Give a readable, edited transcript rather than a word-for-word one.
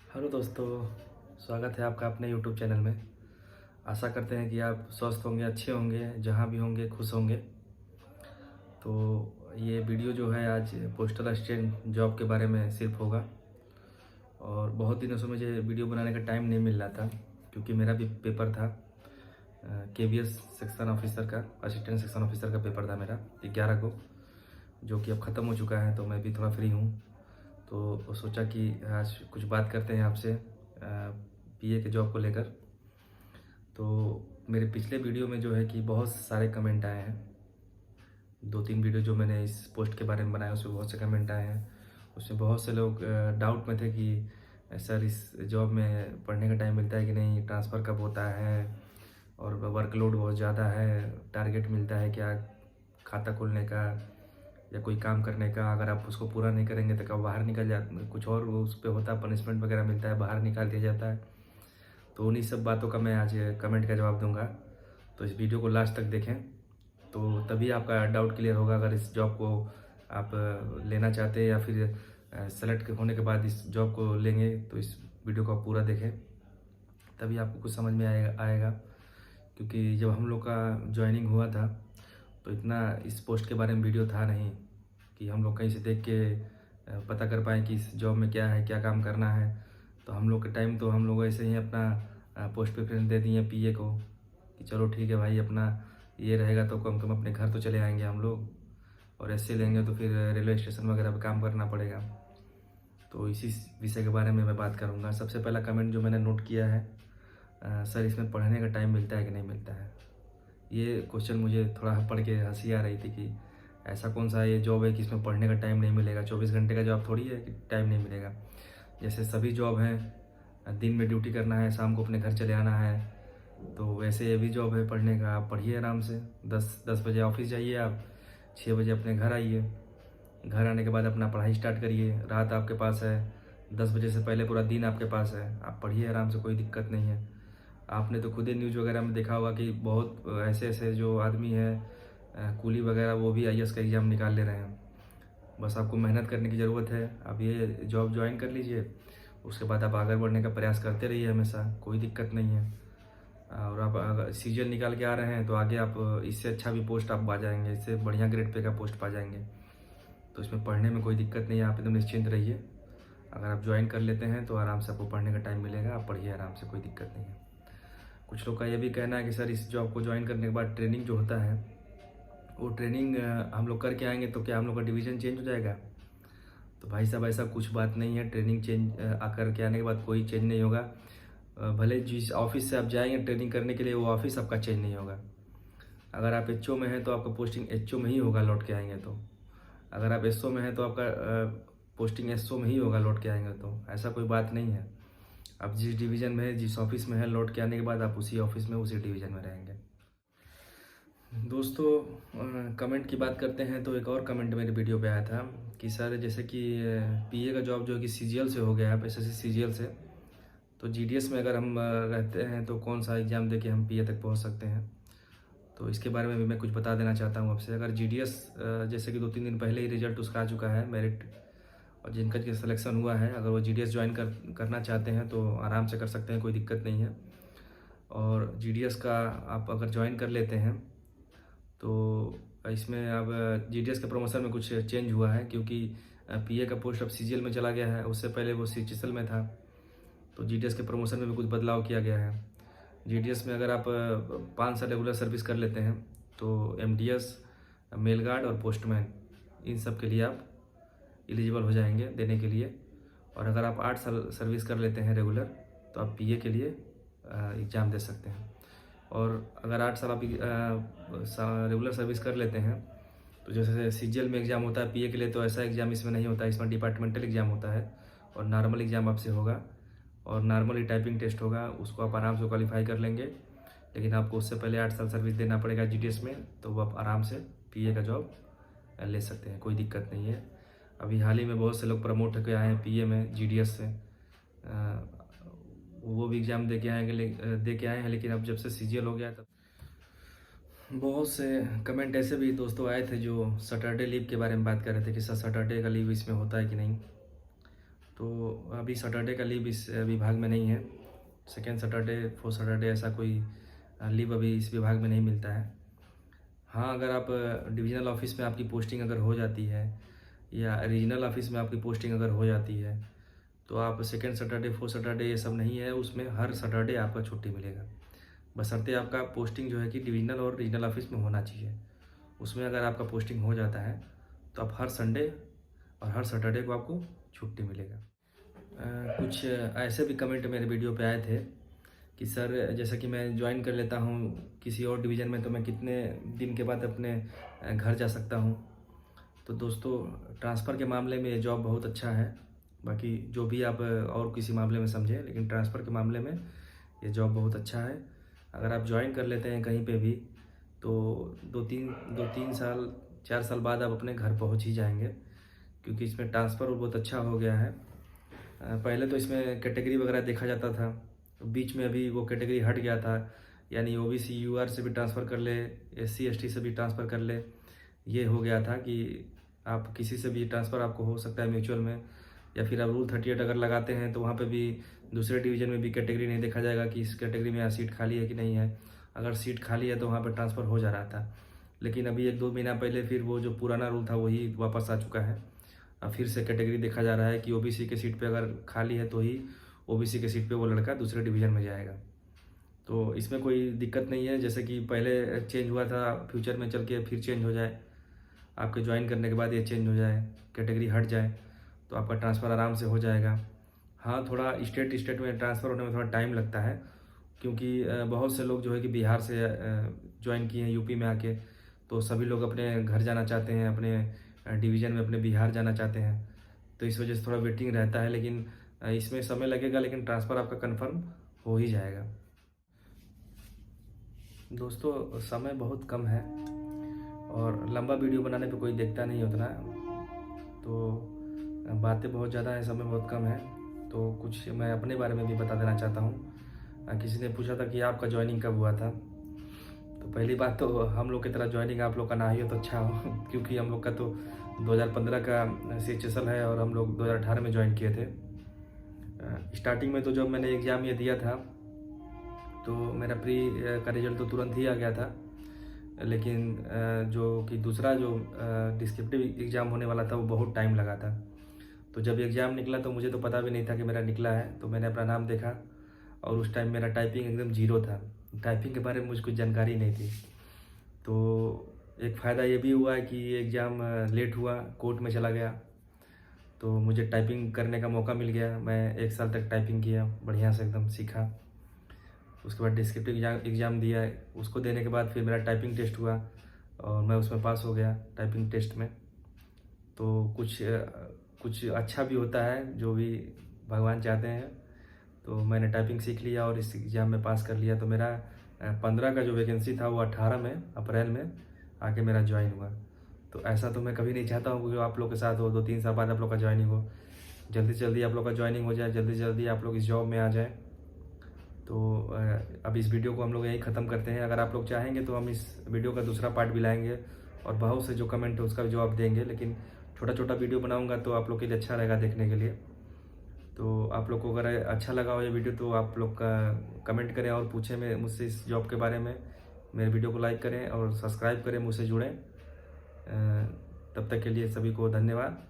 Hello दोस्तों, स्वागत है आपका अपने यूट्यूब चैनल में। आशा करते हैं कि आप स्वस्थ होंगे, अच्छे होंगे, जहाँ भी होंगे खुश होंगे। तो ये वीडियो जो है आज पोस्टल असिस्टेंट जॉब के बारे में सिर्फ होगा। और बहुत दिनों से मुझे वीडियो बनाने का टाइम नहीं मिल रहा था, क्योंकि मेरा भी पेपर था KBS सेक्शन ऑफिसर का, असिस्टेंट सेक्शन ऑफिसर का पेपर था मेरा 11 को, जो कि अब ख़त्म हो चुका है। तो मैं भी थोड़ा फ्री हूँ, तो सोचा कि आज कुछ बात करते हैं आपसे PA के जॉब को लेकर। तो मेरे पिछले वीडियो में जो है कि बहुत सारे कमेंट आए हैं। 2-3 वीडियो जो मैंने इस पोस्ट के बारे में बनाया उसमें बहुत से कमेंट आए हैं। उसमें बहुत से लोग डाउट में थे कि सर इस जॉब में पढ़ने का टाइम मिलता है कि नहीं, ट्रांसफ़र कब होता है, और वर्कलोड बहुत ज़्यादा है, टारगेट मिलता है क्या खाता खोलने का या कोई काम करने का, अगर आप उसको पूरा नहीं करेंगे तो कब बाहर निकल जा, कुछ और उस पर होता है, पनिशमेंट वगैरह मिलता है, बाहर निकाल दिया जाता है। तो उन्हीं सब बातों का मैं आज कमेंट का जवाब दूंगा। तो इस वीडियो को लास्ट तक देखें, तो तभी आपका डाउट क्लियर होगा। अगर इस जॉब को आप लेना चाहते हैं या फिर सेलेक्ट होने के बाद इस जॉब को लेंगे, तो इस वीडियो को आप पूरा देखें, तभी आपको कुछ समझ में आएगा। क्योंकि जब हम लोग का ज्वाइनिंग हुआ था तो इतना इस पोस्ट के बारे में वीडियो था नहीं कि हम लोग कहीं से देख के पता कर पाएँ कि इस जॉब में क्या है, क्या काम करना है। तो हम लोग के टाइम तो हम लोग ऐसे ही अपना पोस्ट प्रेफरेंस दे दिए PA को कि चलो ठीक है भाई, अपना ये रहेगा तो कम कम अपने घर तो चले आएंगे हम लोग, और ऐसे लेंगे तो फिर रेलवे स्टेशन वगैरह पे काम करना पड़ेगा। तो इसी विषय के बारे में मैं बात करूँगा। सबसे पहला कमेंट जो मैंने नोट किया है, सर इसमें पढ़ने का टाइम मिलता है कि नहीं मिलता है। ये क्वेश्चन मुझे थोड़ा पढ़ के हंसी आ रही थी कि ऐसा कौन सा ये जॉब है कि इसमें पढ़ने का टाइम नहीं मिलेगा। 24 घंटे का जॉब थोड़ी है कि टाइम नहीं मिलेगा। जैसे सभी जॉब हैं, दिन में ड्यूटी करना है, शाम को अपने घर चले आना है, तो वैसे ये भी जॉब है पढ़ने का। आप पढ़िए आराम से, 10 बजे ऑफिस जाइए, आप 6 बजे अपने घर आइए। घर आने के बाद अपना पढ़ाई स्टार्ट करिए। रात आपके पास है, 10 बजे से पहले पूरा दिन आपके पास है, आप पढ़िए आराम से, कोई दिक्कत नहीं है। आपने तो खुद ही न्यूज़ वगैरह में देखा होगा कि बहुत ऐसे ऐसे जो आदमी है कूली वगैरह, वो भी IAS का एग्ज़ाम निकाल ले रहे हैं। बस आपको मेहनत करने की ज़रूरत है। आप ये जॉब ज्वाइन कर लीजिए, उसके बाद आप आगे बढ़ने का प्रयास करते रहिए हमेशा, कोई दिक्कत नहीं है। और आप अगर सीजन निकाल के आ रहे हैं तो आगे आप इससे अच्छा भी पोस्ट आप पा जाएंगे, इससे बढ़िया ग्रेड पे का पोस्ट पा जाएंगे। तो इसमें पढ़ने में कोई दिक्कत नहीं है, आप एकदम निश्चिंत रहिए। अगर आप ज्वाइन कर लेते हैं तो आराम से आपको पढ़ने का टाइम मिलेगा, आप पढ़िए आराम से, कोई दिक्कत नहीं है। कुछ लोग का ये भी कहना है कि सर इस जॉब को ज्वाइन करने के बाद ट्रेनिंग जो होता है, वो ट्रेनिंग हम लोग करके आएंगे तो क्या हम लोग का डिवीज़न चेंज हो जाएगा। तो भाई साहब ऐसा कुछ बात नहीं है। ट्रेनिंग चेंज आकर के आने के बाद कोई चेंज नहीं होगा। भले जिस ऑफिस से आप जाएंगे ट्रेनिंग करने के लिए, वो ऑफिस आपका चेंज नहीं होगा। अगर आप HO में हैं तो आपका पोस्टिंग HO में ही होगा लौट के आएंगे तो। अगर आप SO में हैं तो आपका पोस्टिंग SO में ही होगा लौट के आएंगे तो। ऐसा कोई बात नहीं है। आप जिस डिवीज़न में है, जिस ऑफिस में है, लौट के आने के बाद आप उसी ऑफिस में, उसी डिवीज़न में रहेंगे। दोस्तों, कमेंट की बात करते हैं तो एक और कमेंट मेरे वीडियो पे आया था कि सर जैसे कि PA का जॉब जो है कि CGL से हो गया है, SSC CGL से, तो GDS में अगर हम रहते हैं तो कौन सा एग्ज़ाम दे के हम PA तक पहुंच सकते हैं। तो इसके बारे में भी मैं कुछ बता देना चाहता हूं आपसे। अगर GDS जैसे कि 2-3 दिन पहले ही रिजल्ट उसका आ चुका है, मेरिट, और जिनका सिलेक्शन हुआ है, अगर वो GDS ज्वाइन करना चाहते हैं तो आराम से कर सकते हैं, कोई दिक्कत नहीं है। और GDS का आप अगर ज्वाइन कर लेते हैं तो इसमें अब GDS के प्रमोशन में कुछ चेंज हुआ है, क्योंकि PA का पोस्ट अब CGL में चला गया है। उससे पहले वो CHSL में था, तो GDS के प्रमोशन में भी कुछ बदलाव किया गया है। GDS में अगर आप 5 साल रेगुलर सर्विस कर लेते हैं तो MDS, मेल गार्ड और पोस्टमैन, इन सब के लिए आप एलिजिबल हो जाएंगे देने के लिए। और अगर आप 8 साल सर्विस कर लेते हैं रेगुलर, तो आप PA के लिए एग्ज़ाम दे सकते हैं। और अगर 8 साल आप रेगुलर सर्विस कर लेते हैं तो जैसे CGL में एग्ज़ाम होता है PA के लिए, तो ऐसा एग्ज़ाम इसमें नहीं होता। इसमें डिपार्टमेंटल एग्ज़ाम होता है और नॉर्मल एग्ज़ाम आपसे होगा, और नॉर्मली टाइपिंग टेस्ट होगा, उसको आप आराम से क्वालिफाई कर लेंगे। लेकिन आपको उससे पहले 8 साल सर्विस देना पड़ेगा GDS में, तो वो आप आराम से PA का जॉब ले सकते हैं, कोई दिक्कत नहीं है। अभी हाल ही में बहुत से लोग प्रमोट होकर आए हैं PA में GDS से, वो भी एग्ज़ाम दे के आए हैं। लेकिन अब जब से CGL हो गया, तब बहुत से कमेंट ऐसे भी दोस्तों आए थे जो सैटरडे लीव के बारे में बात कर रहे थे कि सर सैटरडे का लीव इसमें होता है कि नहीं। तो अभी सैटरडे का लीव इस विभाग में नहीं है। सेकेंड सैटरडे, फोर्थ सैटरडे ऐसा कोई लीव अभी इस विभाग में नहीं मिलता है। हाँ, अगर आप डिविजनल ऑफिस में आपकी पोस्टिंग अगर हो जाती है या रीजनल ऑफिस में आपकी पोस्टिंग अगर हो जाती है तो आप सेकेंड सैटरडे, फोर्थ सैटरडे ये सब नहीं है, उसमें हर सैटरडे आपका छुट्टी मिलेगा। बशर्ते आपका पोस्टिंग जो है कि डिविजनल और रीजनल ऑफिस में होना चाहिए। उसमें अगर आपका पोस्टिंग हो जाता है तो आप हर संडे और हर सैटरडे को आपको छुट्टी मिलेगा। कुछ ऐसे भी कमेंट मेरे वीडियो पे आए थे कि सर, जैसा कि मैं ज्वाइन कर लेता हूँ किसी और डिवीज़न में तो मैं कितने दिन के बाद अपने घर जा सकता हूँ। तो दोस्तों, ट्रांसफ़र के मामले में ये जॉब बहुत अच्छा है। बाकी जो भी आप और किसी मामले में समझें, लेकिन ट्रांसफ़र के मामले में ये जॉब बहुत अच्छा है। अगर आप ज्वाइन कर लेते हैं कहीं पे भी तो दो तीन साल 4 साल बाद आप अपने घर पहुंच ही जाएंगे, क्योंकि इसमें ट्रांसफ़र बहुत अच्छा हो गया है। पहले तो इसमें कैटेगरी वगैरह देखा जाता था, बीच में अभी वो कैटेगरी हट गया था, यानी ओबीसी यूआर से भी ट्रांसफ़र कर ले, एससी एसटी से भी ट्रांसफ़र कर ले। ये हो गया था कि आप किसी से भी ट्रांसफ़र आपको हो सकता है म्यूचुअल में, या फिर आप रूल 38 अगर लगाते हैं तो वहाँ पे भी दूसरे डिवीज़न में भी कैटेगरी नहीं देखा जाएगा कि इस कैटेगरी में सीट खाली है कि नहीं है। अगर सीट खाली है तो वहाँ पर ट्रांसफ़र हो जा रहा था। लेकिन अभी 1-2 महीना पहले फिर वो जो पुराना रूल था वही वापस आ चुका है। अब फिर से कैटेगरी देखा जा रहा है कि ओबीसी के सीट पे अगर खाली है तो ही ओबीसी के सीट पे वो लड़का दूसरे डिवीज़न में जाएगा। तो इसमें कोई दिक्कत नहीं है, जैसे कि पहले चेंज हुआ था, फ्यूचर में चल के फिर चेंज हो जाए। आपके ज्वाइन करने के बाद ये चेंज हो जाए, कैटेगरी हट जाए तो आपका ट्रांसफ़र आराम से हो जाएगा। हाँ, थोड़ा स्टेट में ट्रांसफ़र होने में थोड़ा टाइम लगता है, क्योंकि बहुत से लोग जो है कि बिहार से ज्वाइन किए हैं यूपी में आके, तो सभी लोग अपने घर जाना चाहते हैं, अपने डिवीज़न में अपने बिहार जाना चाहते हैं, तो इस वजह से थोड़ा वेटिंग रहता है। लेकिन इसमें समय लगेगा, लेकिन ट्रांसफ़र आपका कन्फर्म हो ही जाएगा। दोस्तों, समय बहुत कम है और लंबा वीडियो बनाने पे कोई देखता नहीं उतना, तो बातें बहुत ज़्यादा हैं, समय बहुत कम है। तो कुछ मैं अपने बारे में भी बता देना चाहता हूँ। किसी ने पूछा था कि आपका ज्वाइनिंग कब हुआ था, तो पहली बात तो हम लोग की तरह ज्वाइनिंग आप लोग का ना ही हो तो अच्छा हो क्योंकि हम लोग का तो 2015 का CHSL है और हम लोग 2018 में ज्वाइन किए थे। स्टार्टिंग में तो जब मैंने एग्ज़ाम ये दिया था तो मेरा प्री का रिजल्ट तो तुरंत ही आ गया था, लेकिन जो कि दूसरा जो डिस्क्रिप्टिव एग्ज़ाम होने वाला था वो बहुत टाइम लगा था। तो जब एग्ज़ाम निकला तो मुझे तो पता भी नहीं था कि मेरा निकला है, तो मैंने अपना नाम देखा और उस टाइम मेरा टाइपिंग एकदम ज़ीरो था। टाइपिंग के बारे में मुझे कुछ जानकारी नहीं थी। तो एक फ़ायदा ये भी हुआ है कि एग्ज़ाम लेट हुआ, कोर्ट में चला गया, तो मुझे टाइपिंग करने का मौका मिल गया। मैं 1 साल तक टाइपिंग किया, बढ़िया से एकदम सीखा। उसके बाद डिस्क्रिप्टिव एग्ज़ाम दिया, उसको देने के बाद फिर मेरा टाइपिंग टेस्ट हुआ और मैं उसमें पास हो गया टाइपिंग टेस्ट में। तो कुछ अच्छा भी होता है, जो भी भगवान चाहते हैं। तो मैंने टाइपिंग सीख लिया और इस एग्ज़ाम में पास कर लिया। तो मेरा 15 का जो वैकेंसी था वो 18 में अप्रैल में आके मेरा ज्वाइन हुआ। तो ऐसा तो मैं कभी नहीं चाहता हूँ कि आप लोग के साथ हो, 2-3 साल बाद आप लोग का ज्वाइनिंग हो। जल्दी से जल्दी आप लोग का ज्वाइनिंग हो जाए, जल्दी से जल्दी आप लोग इस जॉब में आ जाएँ। तो अब इस वीडियो को हम लोग यहीं ख़त्म करते हैं। अगर आप लोग चाहेंगे तो हम इस वीडियो का दूसरा पार्ट भी लाएंगे और बहुत से जो कमेंट है उसका भी जवाब देंगे, लेकिन छोटा छोटा वीडियो बनाऊंगा तो आप लोग के लिए अच्छा रहेगा देखने के लिए। तो आप लोग को अगर अच्छा लगा हो ये वीडियो तो आप लोग का कमेंट करें और पूछें मुझसे इस जॉब के बारे में। मेरे वीडियो को लाइक करें और सब्सक्राइब करें, मुझसे जुड़ें। तब तक के लिए सभी को धन्यवाद।